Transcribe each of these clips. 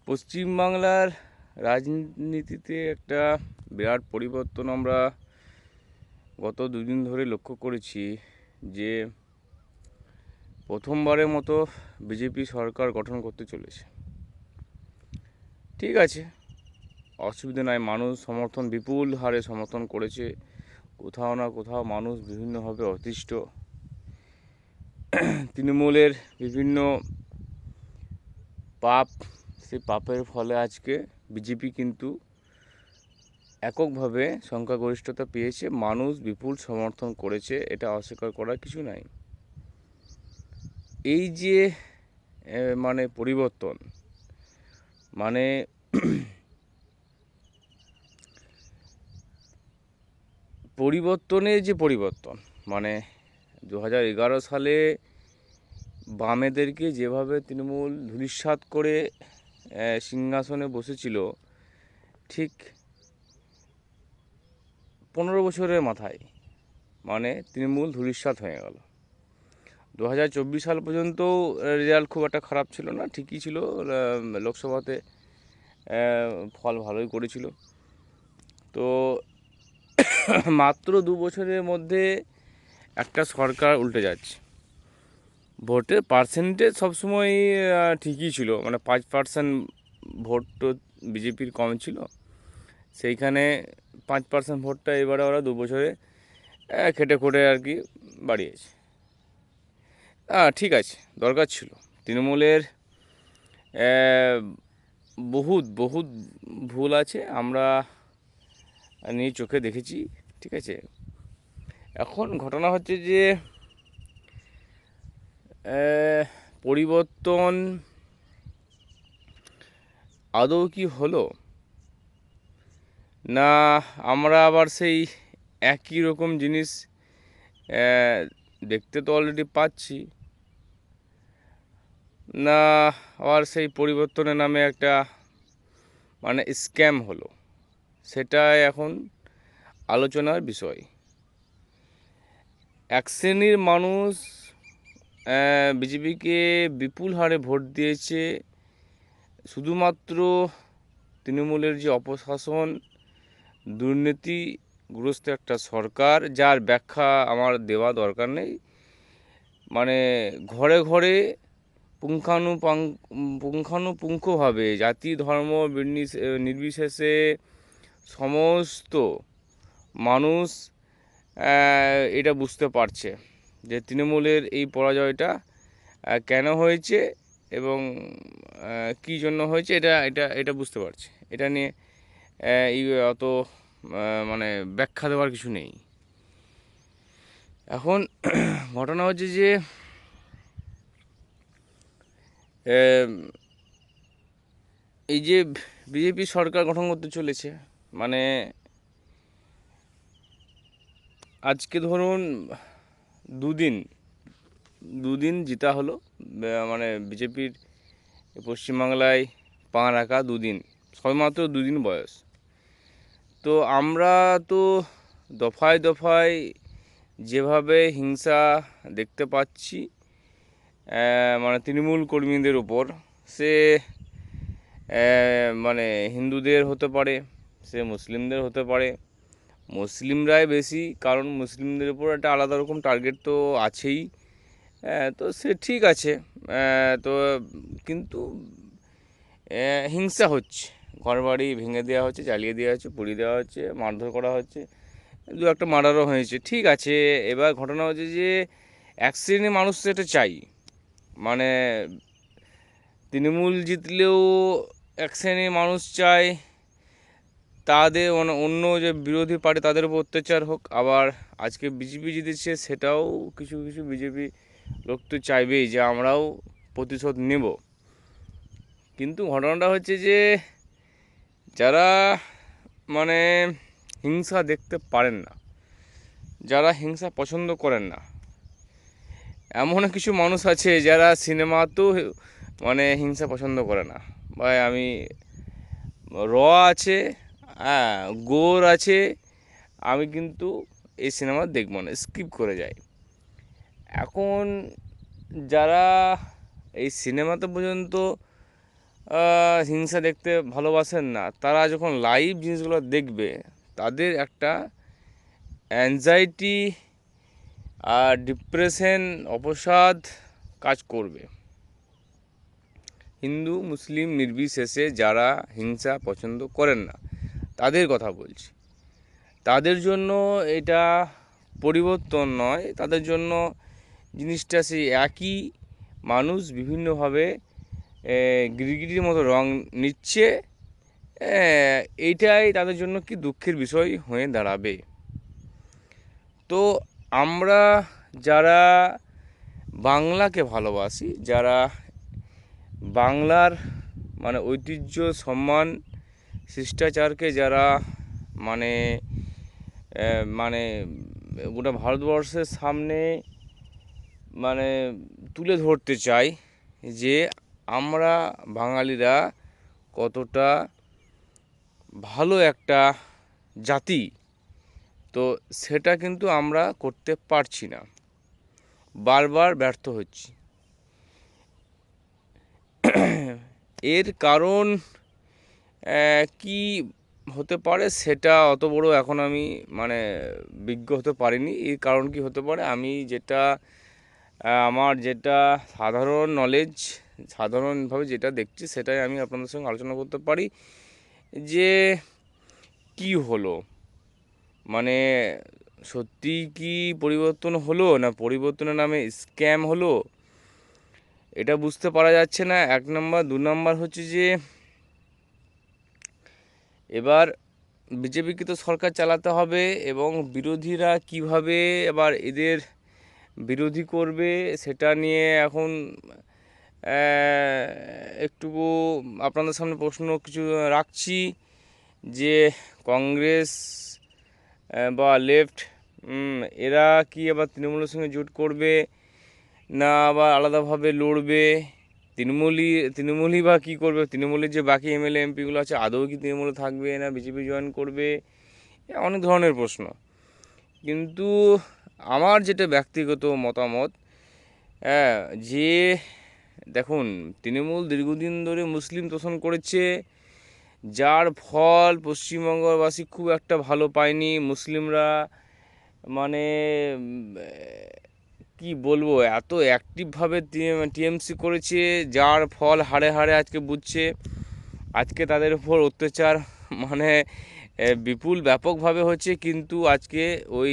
পশ্চিমবাংলার রাজনীতিতে একটা বিরাট পরিবর্তন আমরা গত দুদিন ধরে লক্ষ্য করেছি যে প্রথমবারের মতো বিজেপি সরকার গঠন করতে চলেছে। ঠিক আছে, অসুবিধা নাই, মানুষ সমর্থন বিপুল হারে সমর্থন করেছে। কোথাও না কোথাও মানুষ বিভিন্নভাবে অতিষ্ঠ। তৃণমূলের বিভিন্ন পাপ, সেই পাপের ফলে আজকে বিজেপি কিন্তু এককভাবে সংখ্যাগরিষ্ঠতা পেয়েছে, মানুষ বিপুল সমর্থন করেছে, এটা অস্বীকার করার কিছু নাই। এই যে মানে পরিবর্তন, মানে পরিবর্তনের যে পরিবর্তন, মানে 2011 সালে বামেদেরকে যেভাবে তৃণমূল ধূলিসাৎ করে সিংহাসনে বসেছিল, ঠিক 15 বছরের মাথায় মানে তৃণমূল ধূলিসাৎ হয়ে গেল। 2024 সাল পর্যন্ত রেজাল্ট খুব একটা খারাপ ছিল না, ঠিকই ছিল। লোকসভাতে ফল ভালোই করেছিল। তো মাত্র 2 বছরের মধ্যে একটা সরকার উল্টে যাচ্ছে। ভোটের পার্সেন্টেজ সবসময় ঠিকই ছিল, মানে 5% ভোট তো বিজেপির কম ছিল, সেইখানে 5% ভোটটা এবারে ওরা 2 বছরে খেটে খুঁটে আর কি বাড়িয়েছে। ঠিক আছে, দরকার ছিল। তৃণমূলের বহুত বহুত ভুল আছে, আমরা নিয়ে চোখে দেখেছি। ঠিক আছে, এখন ঘটনা হচ্ছে যে পরিবর্তন আদৌ কি হলো, না আমরা আবার সেই একই রকম জিনিস দেখতে তো অলরেডি পাচ্ছি, না আবার সেই পরিবর্তনের নামে একটা মানে স্ক্যাম হলো, সেটাই এখন আলোচনার বিষয়। এক শ্রেণীর মানুষ বিজেপিকে বিপুল হারে ভোট দিয়েছে শুধুমাত্র তৃণমূলের যে অপশাসন, দুর্নীতিগ্রস্ত একটা সরকার, যার ব্যাখ্যা আমার দেওয়া দরকার নেই। মানে ঘরে ঘরে পুঙ্খানুপুঙ্খভাবে জাতি ধর্ম নির্বিশেষে সমস্ত মানুষ এটা বুঝতে পারছে যে তৃণমূলের এই পরাজয়টা কেন হয়েছে এবং কী জন্য হয়েছে, এটা এটা এটা বুঝতে পারছে। এটা নিয়ে এই অত মানে ব্যাখ্যা দেওয়ার কিছু নেই। এখন ঘটনা হচ্ছে যে এই যে বিজেপি সরকার গঠন করতে চলেছে, মানে আজকে ধরুন দুদিন জিতা হলো, মানে বিজেপির পশ্চিমবাংলায় পা রাখা দুদিন, সবেমাত্র দুদিন বয়স। তো আমরা তো দফায় দফায় যেভাবে হিংসা দেখতে পাচ্ছি মানে তৃণমূল কর্মীদের ওপর, সে মানে হিন্দুদের হতে পারে, সে মুসলিমদের হতে পারে, মুসলিমরাই বেশি, কারণ মুসলিমদের উপর একটা আলাদা রকম টার্গেট তো আছেই। তো সে ঠিক আছে, তো কিন্তু হিংসা হচ্ছে, ঘরবাড়ি ভেঙে দেওয়া হচ্ছে, জ্বালিয়ে দেওয়া হচ্ছে, পুড়িয়ে দেওয়া হচ্ছে, মারধর করা হচ্ছে, দু একটা মার্ডারও হয়েছে। ঠিক আছে, এবার ঘটনা হচ্ছে যে এক শ্রেণীর মানুষ সেটা চাই, মানে তৃণমূল জিতলেও এক শ্রেণীর মানুষ চায় তাদের অন্য যে বিরোধী পার্টি তাদের উপর অত্যাচার হোক। আবার আজকে বিজেপি জিতেছে, সেটাও কিছু কিছু বিজেপি লোক তো চাইবেই যে আমরাও প্রতিশোধ নেব। কিন্তু ঘটনাটা হচ্ছে যে যারা মানে হিংসা দেখতে পারেন না, যারা হিংসা পছন্দ করেন না, এমন কিছু মানুষ আছে যারা সিনেমাতেও মানে হিংসা পছন্দ করে না। ভাই আমি আছে, হ্যাঁ গোর আছে, আমি কিন্তু এই সিনেমা দেখব না, স্কিপ করে যাই। এখন যারা এই সিনেমাতে পর্যন্ত হিংসা দেখতে ভালোবাসেন না, তারা যখন লাইভ জিনিসগুলো দেখবে তাদের একটা অ্যাংজাইটি আর ডিপ্রেশন, অবসাদ কাজ করবে। হিন্দু মুসলিম নির্বিশেষে যারা হিংসা পছন্দ করেন না তাদের কথা বলছি, তাদের জন্য এটা পরিবর্তন নয়, তাদের জন্য জিনিসটা সেই একই, মানুষ বিভিন্নভাবে গিরগিটির মতো রং নিচ্ছে, এইটাই তাদের জন্য কি দুঃখের বিষয় হয়ে দাঁড়াবে। তো আমরা যারা বাংলাকে ভালোবাসি, যারা বাংলার মানে ঐতিহ্য, সম্মান, শিষ্টাচারকে যারা মানে মানে গোটা ভারতবর্ষের সামনে মানে তুলে ধরতে চাই যে আমরা বাঙালিরা কতটা ভালো একটা জাতি, তো সেটা কিন্তু আমরা করতে পারছি না, বারবার ব্যর্থ হচ্ছি। এর কারণ কি হতে পারে সেটা অত বড় এখন আমি মানে বিজ্ঞ হতে পারিনি। এর কারণ কি হতে পারে, আমি যেটা আমার যেটা সাধারণ নলেজ, সাধারণভাবে যেটা দেখছি সেটাই আমি আপনাদের সঙ্গে আলোচনা করতে পারি যে কি হলো, মানে সত্যি কি পরিবর্তন হলো না পরিবর্তনের নামে স্ক্যাম হলো, এটা বুঝতে পারা যাচ্ছে না। 1 নম্বর। 2 নম্বর হচ্ছে যে এবার বিজেপিকে তো সরকার চালাতে হবে, এবং বিরোধীরা কিভাবে এবার এদের বিরোধী করবে সেটা নিয়ে এখন একটুকু আপনাদের সামনে প্রশ্ন কিছু রাখছি যে কংগ্রেস বা লেফট এরা কি আবার তৃণমূলের সঙ্গে জোট করবে না আবার আলাদাভাবে লড়বে, তৃণমূলই বা কী করবে, তৃণমূলের যে বাকি এমএলএ এমপিগুলো আছে আদৌ কি তৃণমূলে থাকবে না বিজেপি জয়েন করবে, অনেক ধরনের প্রশ্ন। কিন্তু আমার যেটা ব্যক্তিগত মতামত, যে দেখুন তৃণমূল দীর্ঘদিন ধরে মুসলিম তোষণ করেছে, যার ফল পশ্চিমবঙ্গবাসী খুব একটা ভালো পায়নি। মুসলিমরা মানে কি বলবো, এত অ্যাক্টিভভাবে টিএমসি করেছে, যার ফল হাড়ে হাড়ে আজকে বুঝছে। আজকে তাদের উপর অত্যাচার মানে বিপুল ব্যাপকভাবে হচ্ছে, কিন্তু আজকে ওই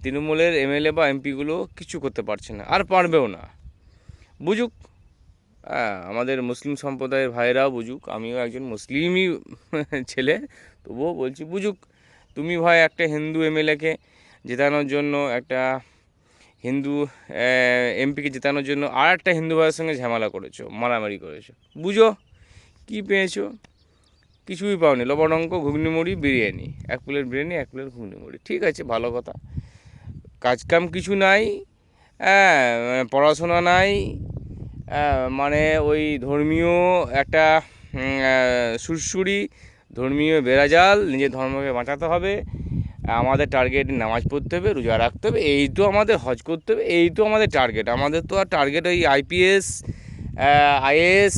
তৃণমূলের এমএলএ বা এমপিগুলো কিছু করতে পারছে না, আর পারবেও না। বুঝুক, আমাদের মুসলিম সম্প্রদায়ের ভাইরাও বুঝুক, আমিও একজন মুসলিমই ছেলে, তবুও বলছি বুঝুক। তুমি ভাই একটা হিন্দু এমএলএকে জেতানোর জন্য, একটা হিন্দু এমপিকে জেতানোর জন্য আর একটা হিন্দু ভাইয়ের সঙ্গে ঝামেলা করেছো, মারামারি করেছো, বুঝো কী পেয়েছো? কিছুই পাওনি, লবণাঙ্ক ঘুগনি মুড়ি বিরিয়ানি, 1 প্লেট বিরিয়ানি 1 প্লেট ঘুগনি মুড়ি, ঠিক আছে ভালো কথা। কাজকাম কিছু নাই, পড়াশোনা নাই, মানে ওই ধর্মীয় একটা সুরসুরি, ধর্মীয় বেড়াজাল, নিজের ধর্মকে বাঁচাতে হবে, আমাদের টার্গেট নামাজ পড়তে হবে, রোজা রাখতে হবে, এই তো আমাদের, হজ করতে হবে, এই তো আমাদের টার্গেট। আমাদের তো আর টার্গেট ওই আইপিএস আইএএস,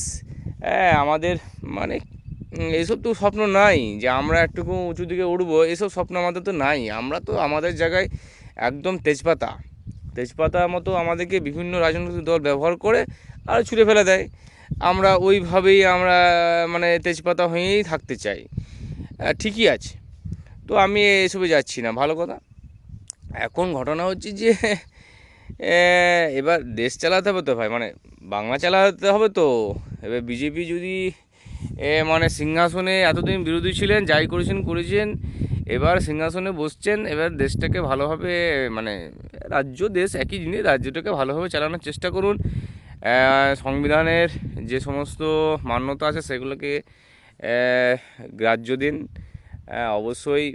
আমাদের মানে এইসব তো স্বপ্ন নাই যে আমরা একটুকু উঁচু দিকে উঠবো, এসব স্বপ্ন আমাদের তো নাই। আমরা তো আমাদের জায়গায় একদম তেজপাতার মতো আমাদেরকে বিভিন্ন রাজনৈতিক দল ব্যবহার করে আর ছুঁড়ে ফেলে দেয়। আমরা ওইভাবেই আমরা মানে তেজপাতা হয়েই থাকতে চাই, ঠিকই আছে। তো আমি এসবে যাচ্ছি না, ভালো কথা। এখন ঘটনা হচ্ছে যে এবার দেশ চালাতে হবে তো ভাই, মানে বাংলা চালাতে হবে তো। এবার বিজেপি যদি মানে সিংহাসনে এতদিন বিরোধী ছিলেন, যাই করেছেন, এবার সিংহাসনে বসছেন, এবার দেশটাকে ভালোভাবে মানে রাজ্য দেশ একই জিনিস, রাজ্যটাকে ভালোভাবে চালানোর চেষ্টা করুন। সংবিধানের যে সমস্ত মান্যতা আছে সেগুলোকে গ্রাহ্য দিন। অবশ্যই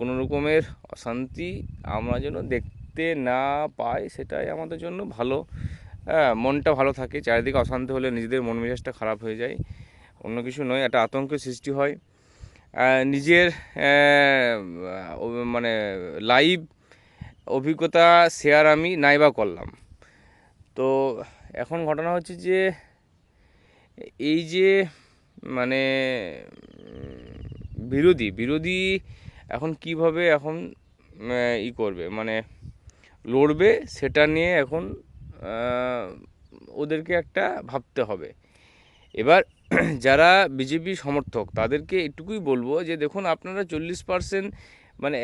কোনো রকমের অশান্তি আমরা যেন দেখতে না পাই, সেটাই আমাদের জন্য ভালো। মনটা ভালো থাকে, চারিদিকে অশান্তি হলে নিজেদের মন মেজাজটা খারাপ হয়ে যায়, অন্য কিছু নয়, একটা আতঙ্কের সৃষ্টি হয়। নিজের মানে লাইভ অভিজ্ঞতা শেয়ার আমি নাইবা করলাম। তো এখন ঘটনা হচ্ছে যে এই যে মানে বিরোধী এখন কিভাবে এখন করবে, মানে লড়বে, সেটা নিয়ে এখন ওদেরকে একটা ভাবতে হবে। এবার যারা বিজেপি সমর্থক তাদেরকে এটুকুই বলবো যে দেখুন, আপনারা 40%, মানে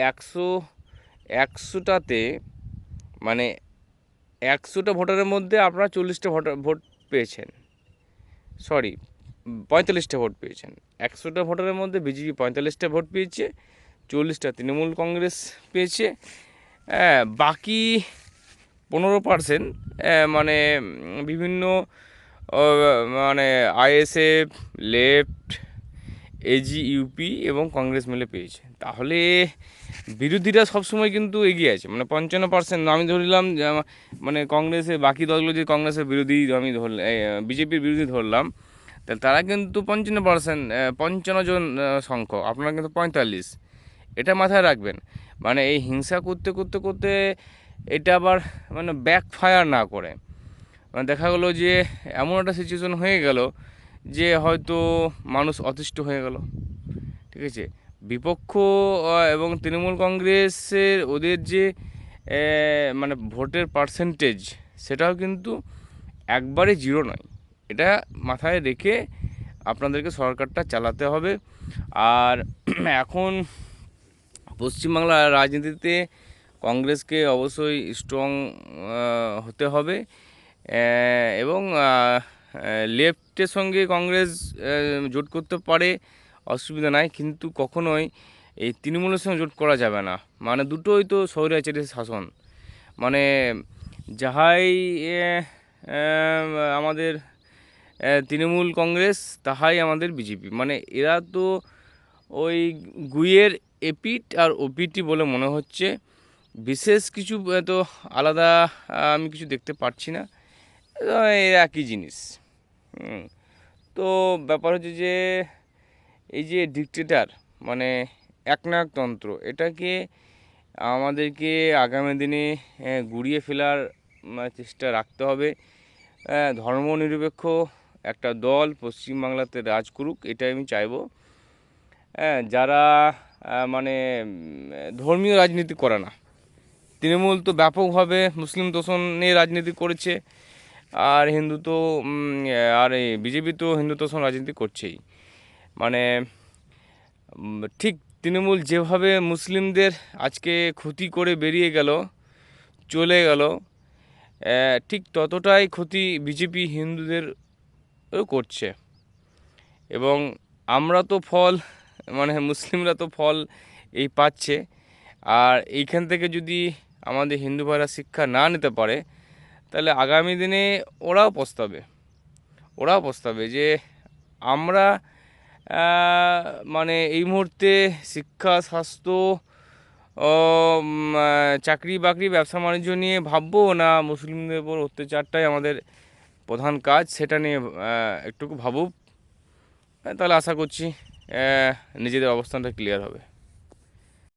একশোটাতে, মানে 100টা ভোটারের মধ্যে আপনারা 40টা ভোট পেয়েছেন, সরি 45টা ভোট পেয়েছেন। 100টা ভোটারের মধ্যে বিজেপি 45টা ভোট পেয়েছে, 40টা তৃণমূল কংগ্রেস পেয়েছে। বাকি 15%, মানে বিভিন্ন মানে আইএসএফ, লেফট, এজিইউপি এবং কংগ্রেস মিলে পেয়েছে। তাহলে বিরোধীরা সবসময় কিন্তু এগিয়ে আছে, মানে 55%। আমি ধরলাম মানে কংগ্রেসের বাকি দলগুলো যে কংগ্রেসের বিরোধী আমি ধরলাম, বিজেপির বিরোধী ধরলাম, তাহলে তারা কিন্তু 55%, 55 জন সংখ্যক, আপনারা কিন্তু 45। এটা মাথায় রাখবেন। মানে এই হিংসা করতে করতে করতে এটা আবার মানে ব্যাকফায়ার না করে, মানে দেখা গেলো যে এমন একটা সিচুয়েশন হয়ে গেল যে হয়তো মানুষ অতিষ্ঠ হয়ে গেল, ঠিক আছে। বিপক্ষ এবং তৃণমূল কংগ্রেসের ওদের যে মানে ভোটের পার্সেন্টেজ, সেটাও কিন্তু একবারে জিরো নয়। এটা মাথায় রেখে আপনাদেরকে সরকারটা চালাতে হবে। আর এখন পশ্চিমবাংলার রাজনীতিতে কংগ্রেসকে অবশ্যই স্ট্রং হতে হবে, এবং লেফটের সঙ্গে কংগ্রেস জোট করতে পারে, অসুবিধা নাই, কিন্তু কখনোই এই তৃণমূলের সঙ্গে জোট করা যাবে না। মানে দুটোই তো স্বৈরাচারী শাসন, মানে যাহাই আমাদের তৃণমূল কংগ্রেস, তাহাই আমাদের বিজেপি, মানে এরা তো ওই গুইয়ের এপিট আর ওপিটি বলে মনে হচ্ছে। বিশেষ কিছু তো আলাদা আমি কিছু দেখতে পাচ্ছি না, একই জিনিস। তো ব্যাপার হচ্ছে যে এই যে ডিক্টেটর, মানে একনায়কতন্ত্র, এটাকে আমাদেরকে আগামী দিনে গুড়িয়ে ফেলার চেষ্টা রাখতে হবে। ধর্মনিরপেক্ষ একটা দল পশ্চিমবাংলাতে রাজ করুক, এটাই আমি চাইবো। যারা মানে ধর্মীয় রাজনীতি করে না, তৃণমূল তো ব্যাপকভাবে মুসলিম তোষণ নিয়ে রাজনীতি করেছে, আর হিন্দু তো আর এই বিজেপি তো হিন্দু তোষণ রাজনীতি করছেই। মানে ঠিক তৃণমূল যেভাবে মুসলিমদের আজকে ক্ষতি করে বেরিয়ে গেল, চলে গেল, ঠিক ততটাই ক্ষতি বিজেপি হিন্দুদেরও করছে। এবং আমরা তো ফল, মানে মুসলিমরা তো ফল এই পাচ্ছে। আর এইখান থেকে যদি আমাদের হিন্দু ভাইরা শিক্ষা না নিতে পারে, তাহলে আগামী দিনে ওরাও পস্তাবে যে আমরা মানে এই মুহূর্তে শিক্ষা, স্বাস্থ্য, চাকরি বাকরি, ব্যবসা বাণিজ্য নিয়ে ভাববো, না মুসলিমদের উপর অত্যাচারটাই আমাদের প্রধান কাজ, সেটা নিয়ে একটুকু ভাবুক। তাহলে আশা করছি নিজেদের অবস্থানটা ক্লিয়ার হবে।